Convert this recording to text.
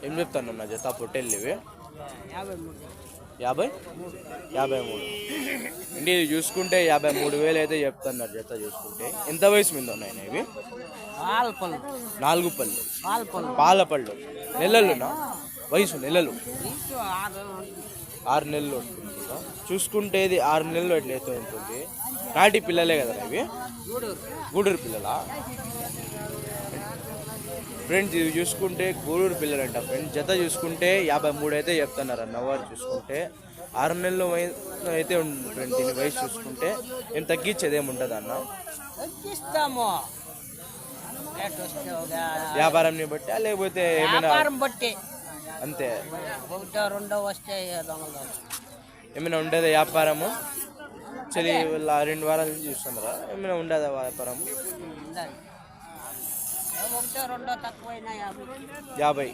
ఏం చెప్తాను నా జత పొట్టేళ్ళు ఇవి 53. 53 ఇండి చూసుకుంటే 53,000 అయితే చెప్తున్నారు జత చూసుకుంటే. ఎంత వయసు మీద ఉన్నాయి ఇవి? పాలపళ్ళు. 4 పళ్ళు పాలపళ్ళు. పాల పళ్ళు. నెలలునా వయసు? నెలలు 6 నెలలు ఉంటుందా? చూసుకుంటే ఇది 6 నెలలు ఎట్లయితే ఉంటుంది. నాటి పిల్లలే కదా ఇవి? గూడూరు పిల్లలా ఫ్రెండ్స్? ఇవి చూసుకుంటే గూడూరు పిల్లలంట ఫ్రెండ్స్. జత చూసుకుంటే 53 అయితే చెప్తున్నారు అన్నవారు. చూసుకుంటే 6 నెలలు అయితే ఉంటుంది ఫ్రెండ్. దీని వయసు చూసుకుంటే ఏం తగ్గించేది ఏమి ఉంటుంది అన్న? వ్యాపారంని బట్టి లేకపోతే ఏమైనా బట్టి అంతే? ఒకటో రెండో వస్తే ఏమైనా ఉండేదా వ్యాపారము? చలి 2 వారాల నుంచి చూస్తున్నారా? ఏమైనా ఉండేదా వ్యాపారము? ఒకటో రెండో తక్కువైనా 50. 50